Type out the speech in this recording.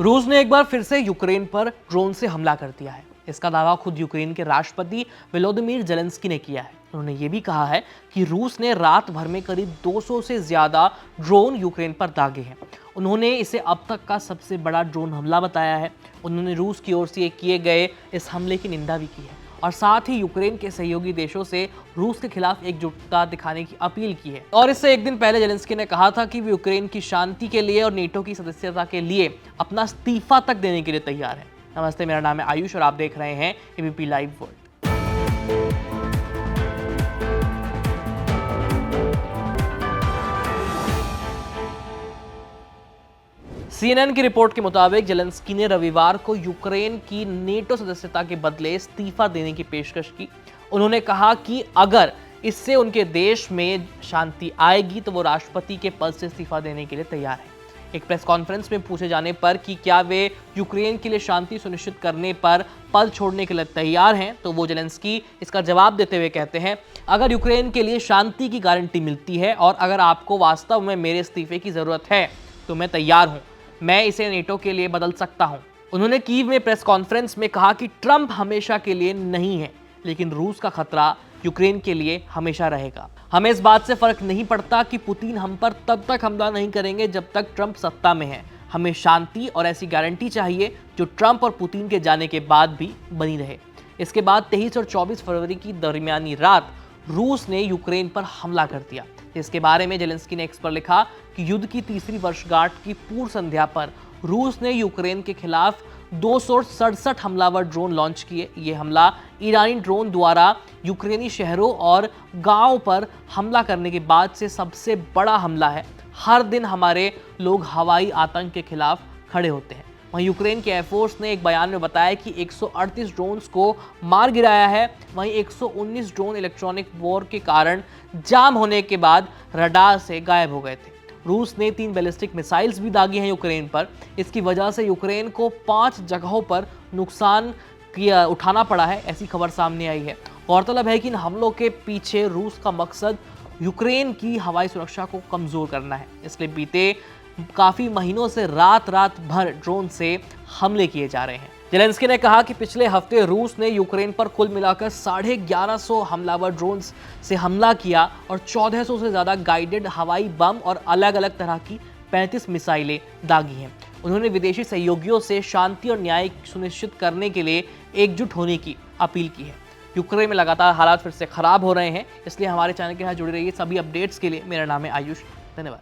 रूस ने एक बार फिर से यूक्रेन पर ड्रोन से हमला कर दिया है। इसका दावा खुद यूक्रेन के राष्ट्रपति वोलोदिमीर ज़ेलेंस्की ने किया है। उन्होंने ये भी कहा है कि रूस ने रात भर में करीब 200 से ज्यादा ड्रोन यूक्रेन पर दागे हैं। उन्होंने इसे अब तक का सबसे बड़ा ड्रोन हमला बताया है। उन्होंने रूस की ओर से किए गए इस हमले की निंदा भी की है और साथ ही यूक्रेन के सहयोगी देशों से रूस के खिलाफ एकजुटता दिखाने की अपील की है। और इससे एक दिन पहले ज़ेलेंस्की ने कहा था कि वे यूक्रेन की शांति के लिए और नेटो की सदस्यता के लिए अपना इस्तीफा तक देने के लिए तैयार है। नमस्ते, मेरा नाम है आयुष और आप देख रहे हैं एबीपी लाइव वर्ल्ड। CNN की रिपोर्ट के मुताबिक ज़ेलेंस्की ने रविवार को यूक्रेन की नेटो सदस्यता के बदले इस्तीफा देने की पेशकश की। उन्होंने कहा कि अगर इससे उनके देश में शांति आएगी तो वो राष्ट्रपति के पद से इस्तीफा देने के लिए तैयार है। एक प्रेस कॉन्फ्रेंस में पूछे जाने पर कि क्या वे यूक्रेन के लिए शांति सुनिश्चित करने पर पद छोड़ने के लिए तैयार हैं, तो वो ज़ेलेंस्की इसका जवाब देते हुए कहते हैं, अगर यूक्रेन के लिए शांति की गारंटी मिलती है और अगर आपको वास्तव में मेरे इस्तीफे की ज़रूरत है तो मैं तैयार हूँ। मैं इसे नेटो के लिए बदल सकता हूं। उन्होंने कीव में प्रेस कॉन्फ्रेंस में कहा कि ट्रंप हमेशा के लिए नहीं है, लेकिन रूस का खतरा यूक्रेन के लिए हमेशा रहेगा। हमें इस बात से फर्क नहीं पड़ता कि पुतिन हम पर तब तक हमला नहीं करेंगे जब तक ट्रंप सत्ता में है। हमें शांति और ऐसी गारंटी चाहिए जो ट्रंप और पुतिन के जाने के बाद भी बनी रहे। इसके बाद 23 और 24 फरवरी की दरमियानी रात रूस ने यूक्रेन पर हमला कर दिया। इसके बारे में ज़ेलेंस्की ने एक्स पर लिखा कि युद्ध की तीसरी वर्षगांठ की पूर्व संध्या पर रूस ने यूक्रेन के खिलाफ 267 हमलावर ड्रोन लॉन्च किए। ये हमला ईरानी ड्रोन द्वारा यूक्रेनी शहरों और गांवों पर हमला करने के बाद से सबसे बड़ा हमला है। हर दिन हमारे लोग हवाई आतंक के खिलाफ खड़े होते हैं। वहीं यूक्रेन के एयरफोर्स ने एक बयान में बताया कि 138 ड्रोन्स को मार गिराया है। वहीं 119 ड्रोन इलेक्ट्रॉनिक वॉर के कारण जाम होने के बाद रडार से गायब हो गए थे। रूस ने 3 बैलिस्टिक मिसाइल्स भी दागी हैं यूक्रेन पर। इसकी वजह से यूक्रेन को 5 जगहों पर नुकसान उठाना पड़ा है, ऐसी खबर सामने आई है। गौरतलब है कि इन हमलों के पीछे रूस का मकसद यूक्रेन की हवाई सुरक्षा को कमजोर करना है। इसलिए बीते काफी महीनों से रात भर ड्रोन से हमले किए जा रहे हैं। ज़ेलेंस्की ने कहा कि पिछले हफ्ते रूस ने यूक्रेन पर कुल मिलाकर 1150 हमलावर ड्रोन से हमला किया और 1400 से ज्यादा गाइडेड हवाई बम और अलग अलग तरह की 35 मिसाइलें दागी हैं। उन्होंने विदेशी सहयोगियों से शांति और न्याय सुनिश्चित करने के लिए एकजुट होने की अपील की है। यूक्रेन में लगातार हालात फिर से खराब हो रहे हैं, इसलिए हमारे चैनल के साथ जुड़े रहिए। सभी अपडेट्स के लिए मेरा नाम है आयुष। धन्यवाद।